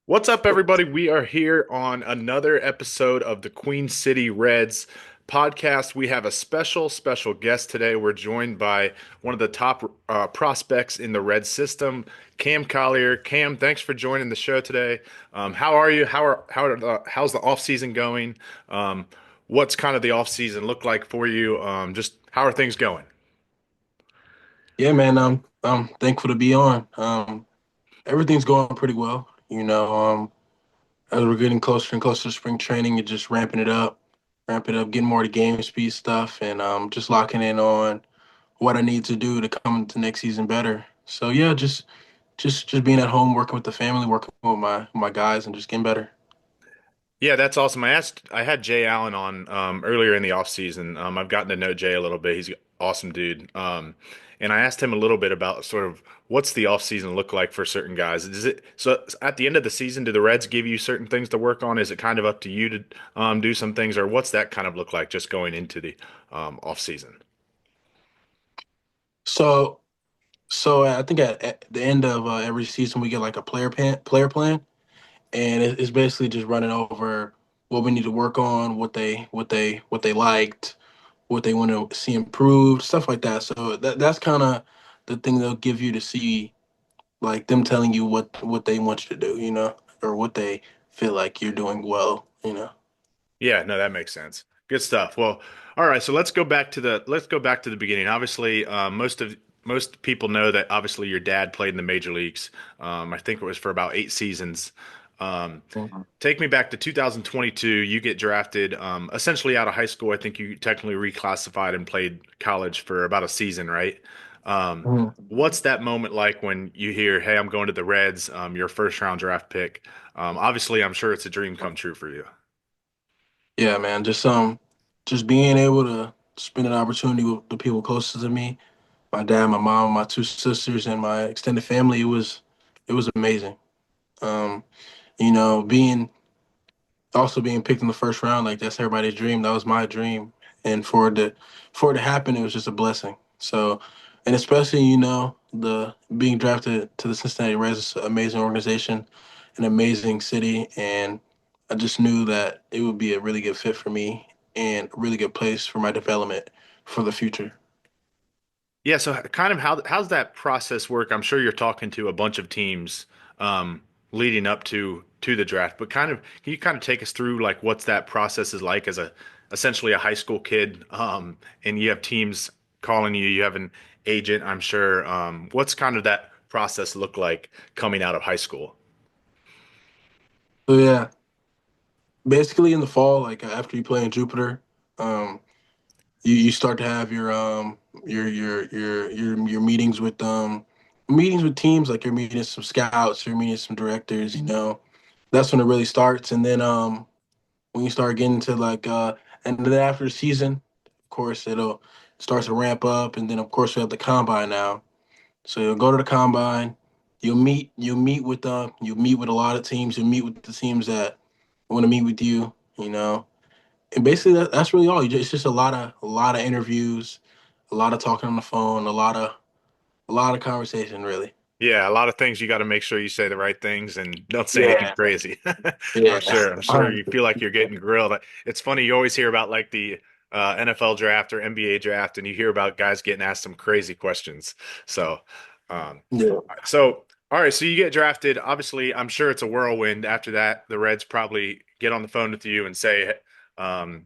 What's up, everybody? We are here on another episode of the Queen City Reds podcast. We have a special guest today. We're joined by one of the top prospects in the Red system, Cam Collier. Cam, thanks for joining the show today. How are you? How's the off season going? Um, what's kind of the off season look like for you? Just how are things going? Yeah, man, I'm thankful to be on. Everything's going pretty well. As we're getting closer and closer to spring training, and just ramping up, getting more to game speed stuff, and just locking in on what I need to do to come into next season better. So yeah, just being at home, working with the family, working with my guys, and just getting better. Yeah, that's awesome. I had Jay Allen on earlier in the offseason. I've gotten to know Jay a little bit. He's an awesome dude. And I asked him a little bit about sort of what's the offseason look like for certain guys. Is it so at the end of the season, do the Reds give you certain things to work on? Is it kind of up to you to do some things, or what's that kind of look like just going into the offseason? So so I think at the end of every season we get like a player plan, and it's basically just running over what we need to work on, what they liked, what they want to see improved, stuff like that. So that's kind of the thing they'll give you to see, like them telling you what they want you to do, or what they feel like you're doing well. Yeah, no, that makes sense. Good stuff. Well, all right, so let's go back to the beginning. Obviously, most people know that obviously your dad played in the major leagues. I think it was for about 8 seasons. Mhm. Take me back to 2022. You get drafted essentially out of high school. I think you technically reclassified and played college for about a season, right? What's that moment like when you hear, "Hey, I'm going to the Reds, your first round draft pick"? Obviously, I'm sure it's a dream come true for you. Yeah, man, just being able to spend an opportunity with the people closest to me, my dad, my mom, my two sisters, and my extended family. It was amazing. Um, being also being picked in the first round, like that's everybody's dream. That was my dream, and for it to happen, it was just a blessing. So, and especially the being drafted to the Cincinnati Reds, is an amazing organization, an amazing city, and I just knew that it would be a really good fit for me and a really good place for my development for the future. Yeah, so kind of how's that process work? I'm sure you're talking to a bunch of teams leading up to the draft, but kind of can you kind of take us through like what's that process is like as a essentially a high school kid, and you have teams calling you, you have an agent, I'm sure. What's kind of that process look like coming out of high school? So yeah, basically in the fall, like after you play in Jupiter, um, you start to have your meetings with teams, like you're meeting some scouts, you're meeting some directors, that's when it really starts. And then when you start getting to like and then after the season, of course it'll starts to ramp up, and then of course we have the combine now. So you'll go to the combine, you'll meet with a lot of teams, you'll meet with the teams that want to meet with you. And basically that's really all. It's just a lot of interviews, a lot of talking on the phone, a lot of conversation, really. Yeah, a lot of things you got to make sure you say the right things and don't say anything Yeah, crazy. I'm yeah. sure. I'm sure you feel like you're getting grilled. It's funny, you always hear about like the NFL draft or NBA draft, and you hear about guys getting asked some crazy questions. So, um, Yeah. all right, so you get drafted. Obviously, I'm sure it's a whirlwind. After that, the Reds probably get on the phone with you and say, I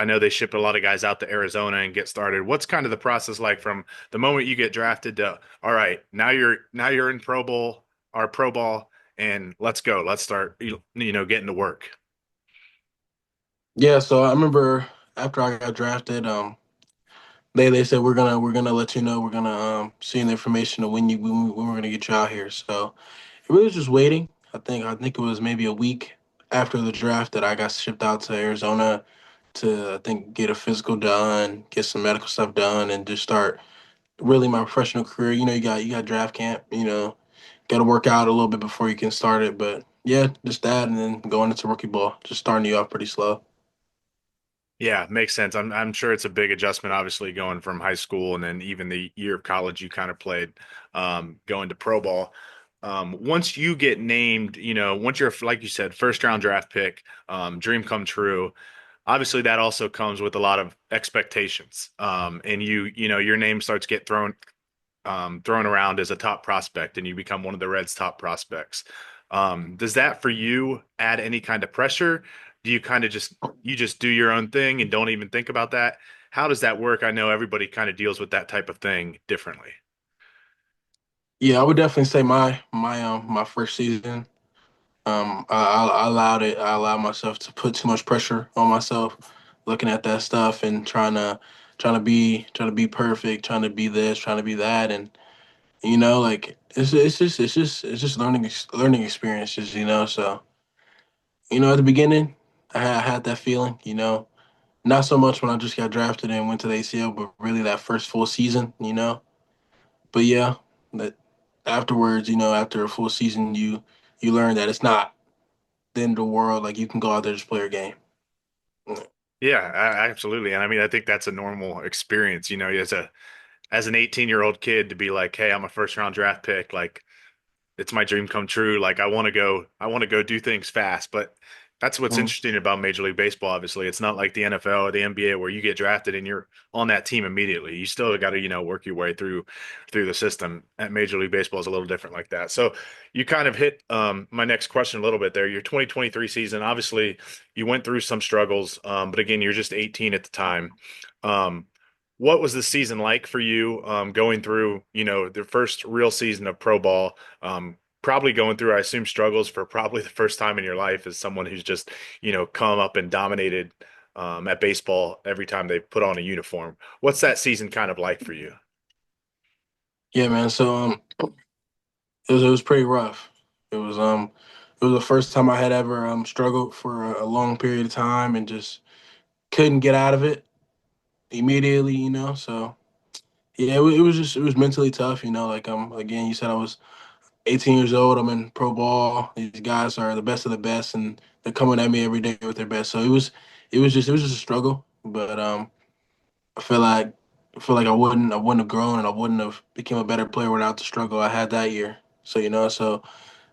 know they ship a lot of guys out to Arizona and get started. What's kind of the process like from the moment you get drafted to, all right, now you're in Pro Bowl or Pro Ball, and let's go. Let's start, getting to work. Yeah, so I remember after I got drafted, they said we're gonna let you know, we're gonna see the information of when we're gonna get you out here. So it really was just waiting. I think it was maybe a week after the draft that I got shipped out to Arizona to, I think, get a physical done, get some medical stuff done, and just start really my professional career. You got draft camp. Got to work out a little bit before you can start it. But yeah, just that, and then going into rookie ball, just starting you off pretty slow. Yeah, makes sense. I'm sure it's a big adjustment, obviously, going from high school and then even the year of college you kind of played, going to Pro Ball. once you get named, once you're, like you said, first round draft pick, dream come true. Obviously, that also comes with a lot of expectations. And your name starts get thrown around as a top prospect, and you become one of the Reds' top prospects. Does that for you add any kind of pressure? Do you kind of just do your own thing and don't even think about that? How does that work? I know everybody kind of deals with that type of thing differently. Yeah, I would definitely say my first season. I allowed it. I allowed myself to put too much pressure on myself, looking at that stuff and trying to be perfect, trying to be this, trying to be that, and like it's just learning experiences. So at the beginning, I had that feeling. Not so much when I just got drafted and went to the ACL, but really that first full season. But yeah, that afterwards, after a full season, you learn that it's not the end of the world. Like you can go out there and just play your game. Yeah, absolutely. And I mean, I think that's a normal experience, as an 18-year-old kid to be like, "Hey, I'm a first round draft pick." Like, it's my dream come true. Like I want to go do things fast. But that's what's Mhm. interesting about Major League Baseball. Obviously, it's not like the NFL or the NBA where you get drafted and you're on that team immediately. You still got to, work your way through the system. At Major League Baseball is a little different like that. So you kind of hit my next question a little bit there. Your 2023 season, obviously, you went through some struggles, but again, you're just 18 at the time. Um, what was the season like for you going through, the first real season of pro ball? Probably going through, I assume, struggles for probably the first time in your life as someone who's just, come up and dominated at baseball every time they put on a uniform. What's that season kind of like for you? Yeah, man. So it was pretty rough. It was the first time I had ever struggled for a long period of time and just couldn't get out of it immediately. So yeah, it was mentally tough. Like again, you said I was 18 years old. I'm in pro ball. These guys are the best of the best, and they're coming at me every day with their best. So it was just a struggle. But I feel like I wouldn't have grown and I wouldn't have become a better player without the struggle I had that year. So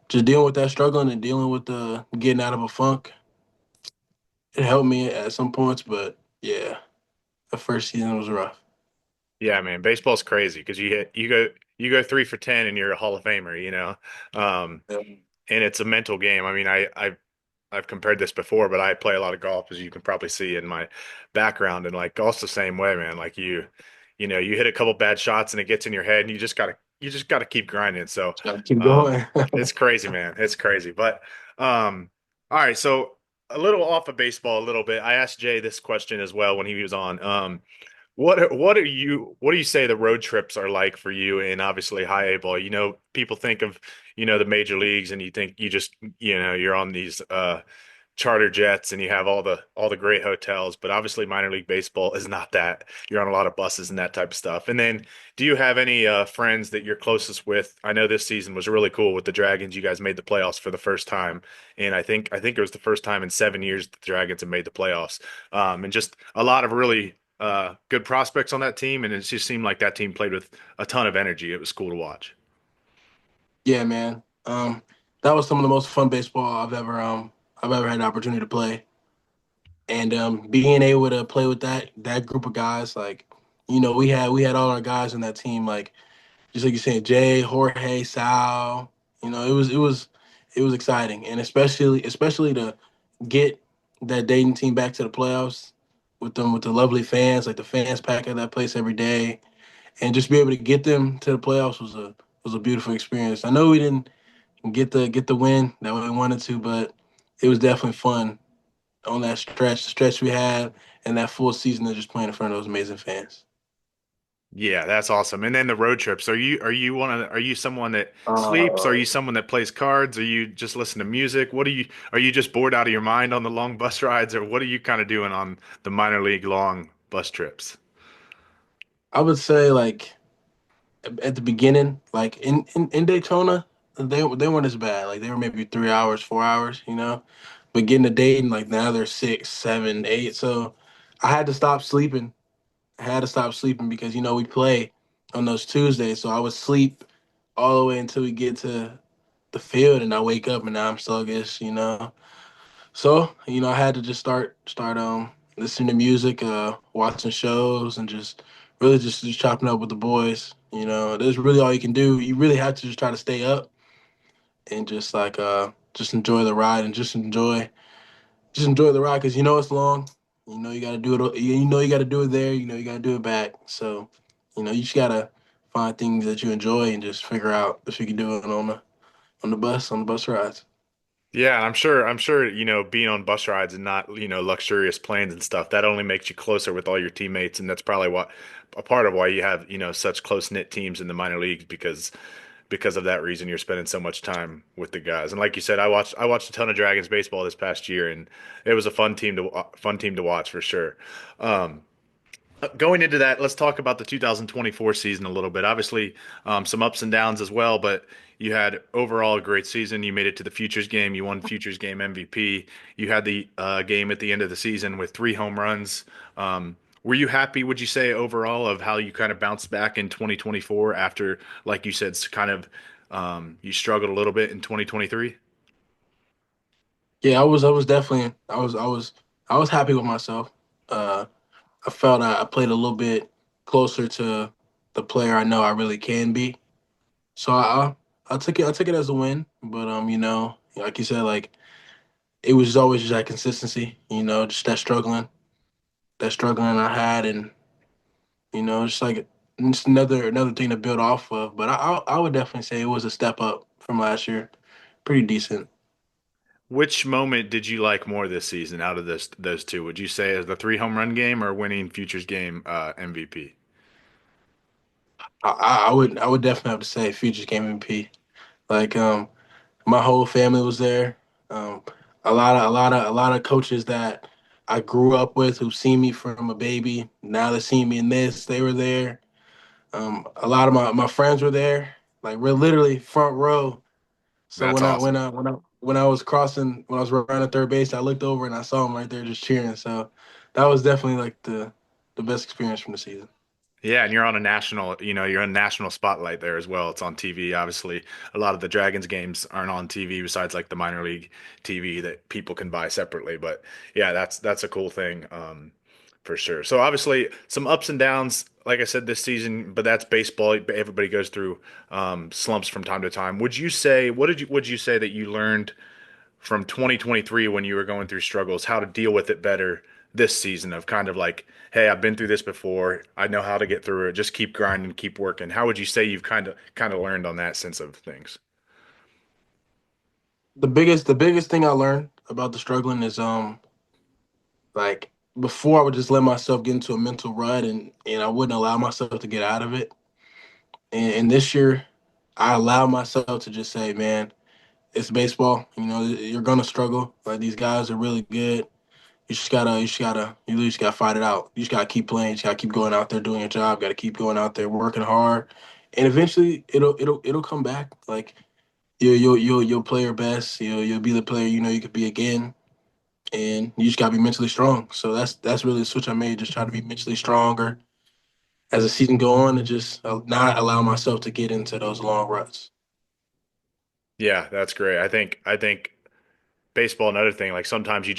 just dealing with that struggle and dealing with the getting out of a funk, it helped me at some points. But yeah, the first season was rough. Yeah, man, baseball's crazy because you go 3 for 10 and you're a Hall of Famer, Yeah. and it's a mental game. I mean, I've compared this before, but I play a lot of golf, as you can probably see in my background, and like golf's the same way, man. Like you hit a couple bad shots and it gets in your head, and you just gotta keep grinding. So, Just gotta keep um, going. it's crazy, man. It's crazy. But, all right. So a little off of baseball, a little bit. I asked Jay this question as well when he was on. What do you say the road trips are like for you and obviously high A ball? People think of, the major leagues and you think you just, you're on these charter jets and you have all the great hotels, but obviously minor league baseball is not that. You're on a lot of buses and that type of stuff. And then do you have any friends that you're closest with? I know this season was really cool with the Dragons. You guys made the playoffs for the first time. And I think it was the first time in 7 years that the Dragons have made the playoffs. And just a lot of really good prospects on that team, and it just seemed like that team played with a ton of energy. It was cool to watch. Yeah, man. That was some of the most fun baseball I've ever had the opportunity to play. And being able to play with that group of guys, like we had all our guys on that team, like just like you said, Jay, Jorge, Sal. It was exciting, and especially to get that Dayton team back to the playoffs with the lovely fans, like the fans pack at that place every day, and just be able to get them to the playoffs was a beautiful experience. I know we didn't get the win that we wanted to, but it was definitely fun on that stretch we had, and that full season of just playing in front of those amazing fans. Yeah, that's awesome. And then the road trips. Are you someone that sleeps? Are Uh, you someone that plays cards? Are you just listen to music? Are you just bored out of your mind on the long bus rides, or what are you kind of doing on the minor league long bus trips? I would say like at the beginning, like in Daytona, they weren't as bad. Like they were maybe 3 hours, 4 hours. But getting to Dayton, like now they're 6, 7, 8. So I had to stop sleeping. I had to stop sleeping because we play on those Tuesdays. So I would sleep all the way until we get to the field, and I wake up and now I'm sluggish. So I had to just start listening to music, watching shows, and just really just chopping up with the boys. That's really all you can do. You really have to just try to stay up and just enjoy the ride and just enjoy the ride because it's long. You got to do it. You got to do it there. You got to do it back. So you just gotta find things that you enjoy and just figure out if you can do it on the bus rides. Yeah, I'm sure, being on bus rides and not, luxurious planes and stuff, that only makes you closer with all your teammates. And that's probably what a part of why you have, such close-knit teams in the minor leagues because of that reason you're spending so much time with the guys. And like you said, I watched a ton of Dragons baseball this past year and it was a fun team to watch for sure. Um, Going into that, let's talk about the 2024 season a little bit. Obviously, some ups and downs as well, but you had overall a great season. You made it to the Futures game. You won Futures game MVP. You had the game at the end of the season with 3 home runs. Were you happy, would you say, overall, of how you kind of bounced back in 2024 after, like you said, kind of you struggled a little bit in 2023? Yeah, I was definitely I was happy with myself. Uh, I felt I played a little bit closer to the player I know I really can be. So I took it as a win. But like you said, like it was always just that consistency. Just that struggling I had, and just like just another thing to build off of. But I would definitely say it was a step up from last year. Pretty decent. Which moment did you like more this season out of those two? Would you say as the 3 home run game or winning Futures game MVP? I would definitely have to say Futures game MVP. Like my whole family was there. Um, a lot of coaches that I grew up with who've seen me from a baby. Now they see me in this. They were there. A lot of my friends were there. Like we're literally front row. So That's when I awesome. when I when I when I was crossing when I was running third base, I looked over and I saw them right there just cheering. So that was definitely like the best experience from the season. Yeah, and you're on a national, you're on national spotlight there as well. It's on TV. Obviously, a lot of the Dragons games aren't on TV besides like the minor league TV that people can buy separately. But yeah, that's a cool thing, for sure. So obviously, some ups and downs, like I said, this season, but that's baseball. Everybody goes through slumps from time to time. Would you say that you learned from 2023 when you were going through struggles, how to deal with it better this season of kind of like, hey, I've been through this before. I know how to get through it. Just keep grinding, keep working. How would you say you've kind of learned on that sense of things? The biggest thing I learned about the struggling is like before I would just let myself get into a mental rut and I wouldn't allow myself to get out of it. And this year I allowed myself to just say, man, it's baseball. You're gonna struggle. Like these guys are really good. You just gotta fight it out. You just gotta keep playing. You just gotta keep going out there doing your job. Gotta keep going out there working hard, and eventually it'll come back. Like you'll play your best. You'll be the player you could be again, and you just gotta be mentally strong. So that's really the switch I made. Just try to be mentally stronger as the season go on, and just not allow myself to get into those long ruts. Yeah, that's great. I think baseball another thing like sometimes you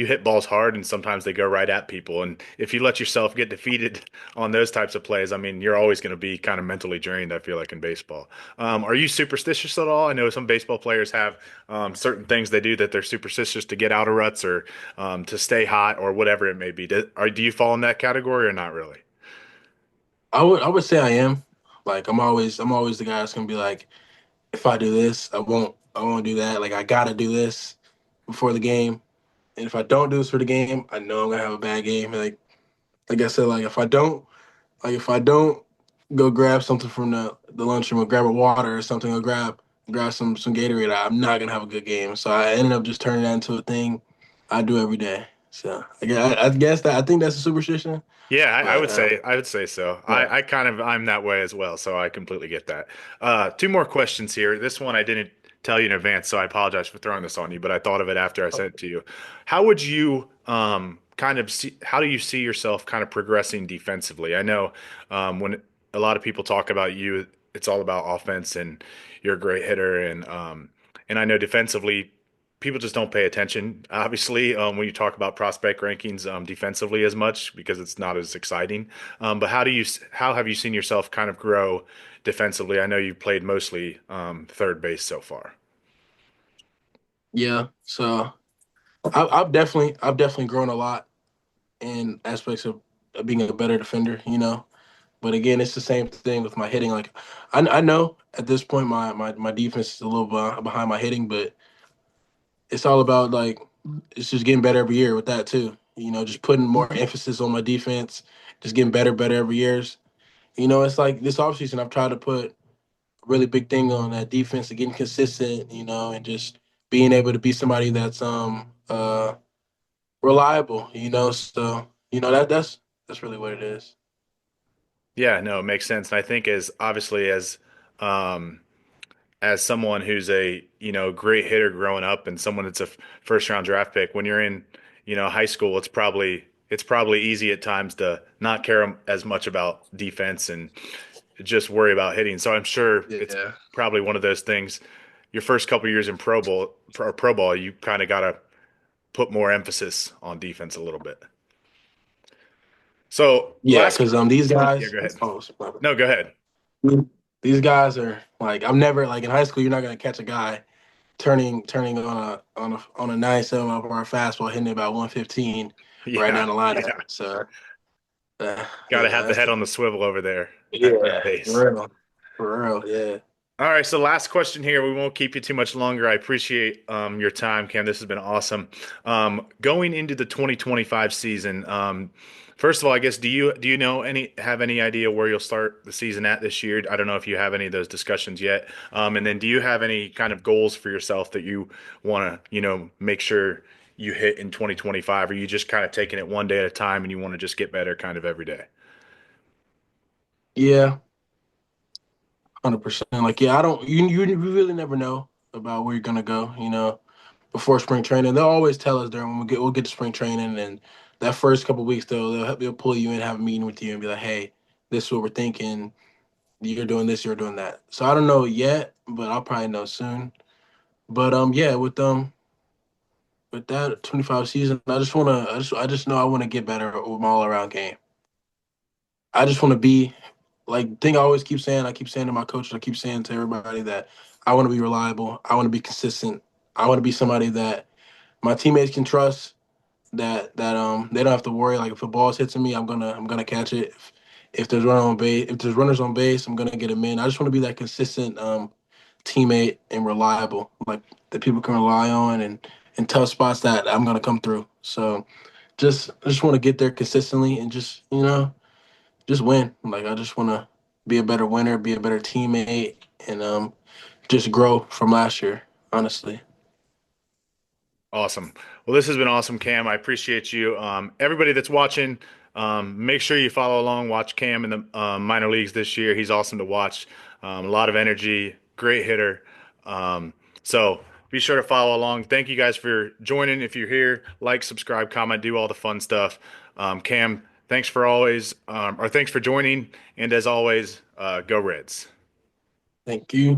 hit balls hard and sometimes they go right at people and if you let yourself get defeated on those types of plays, I mean, you're always going to be kind of mentally drained, I feel like, in baseball. Are you superstitious at all? I know some baseball players have certain things they do that they're superstitious to get out of ruts or to stay hot or whatever it may be. Do you fall in that category or not really? I would say I am. Like I'm always the guy that's gonna be like, if I do this, I won't do that. Like I gotta do this before the game. And if I don't do this for the game, I know I'm gonna have a bad game. Like I said, like if I don't go grab something from the lunchroom or grab a water or something or grab some Gatorade, I'm not gonna have a good game. So I ended up just turning that into a thing I do every day. So I guess that I think that's a superstition. Yeah, I But would say so. right. I'm that way as well, so I completely get that. Two more questions here. This one I didn't tell you in advance, so I apologize for throwing this on you, but I thought of it after I sent it to you. How would you how do you see yourself kind of progressing defensively? I know when a lot of people talk about you it's all about offense, and you're a great hitter, and I know defensively, people just don't pay attention, obviously, when you talk about prospect rankings defensively as much because it's not as exciting. But how have you seen yourself kind of grow defensively? I know you played mostly third base so far. Yeah. So I've definitely grown a lot in aspects of being a better defender. But again, it's the same thing with my hitting. Like I know at this point my defense is a little behind my hitting, but it's all about like it's just getting better every year with that too. Just putting more emphasis on my defense, just getting better every year. It's like this offseason I've tried to put a really big thing on that defense and getting consistent, and just being able to be somebody that's reliable, So, that's really what it is. Yeah, no, it makes sense. And I think as obviously um, as someone who's a great hitter growing up and someone that's a first round draft pick, when you're in high school, it's probably easy at times to not care as much about defense and just worry about hitting. So I'm sure it's Yeah. probably one of those things. Your first couple years in pro ball, you kind of got to put more emphasis on defense a little bit. So Yeah, last, because these yeah, guys, go ahead. oh, No, go ahead. these guys are like I'm never like in high school. You're not gonna catch a guy turning on a 97 mile per hour fastball hitting it about 115 right Yeah, down the line. yeah. So Got to have the head on the swivel over there at third yeah, base. for real, yeah. All right, so last question here. We won't keep you too much longer. I appreciate your time, Cam. This has been awesome. Going into the 2025 season, first of all, I guess do you know have any idea where you'll start the season at this year? I don't know if you have any of those discussions yet. And then do you have any kind of goals for yourself that you want to, make sure you hit in 2025? Or are you just kind of taking it one day at a time and you want to just get better kind of every day? Yeah, 100%. Like, yeah, I don't. You really never know about where you're gonna go. Before spring training, they'll always tell us during when we'll get to spring training, and that first couple weeks they'll pull you in, have a meeting with you, and be like, hey, this is what we're thinking. You're doing this, you're doing that. So I don't know yet, but I'll probably know soon. But yeah, with that 25 season, I just know I want to get better with my all around game. I just want to be like thing I always keep saying. I keep saying to my coach. I keep saying to everybody that I want to be reliable. I want to be consistent. I want to be somebody that my teammates can trust. That they don't have to worry. Like if a ball hits me, I'm gonna catch it. If there's runners on base, I'm gonna get them in. I just want to be that consistent teammate and reliable, like that people can rely on, and in tough spots that I'm gonna come through. So I just want to get there consistently and just win. Like I just want to be a better winner, be a better teammate, and just grow from last year. Honestly, Awesome. Well, this has been awesome, Cam. I appreciate you. Everybody that's watching, make sure you follow along. Watch Cam in the minor leagues this year. He's awesome to watch. A lot of energy, great hitter. So be sure to follow along. Thank you guys for joining. If you're here, like, subscribe, comment, do all the fun stuff. Cam, thanks for joining. And as always, go Reds. thank you.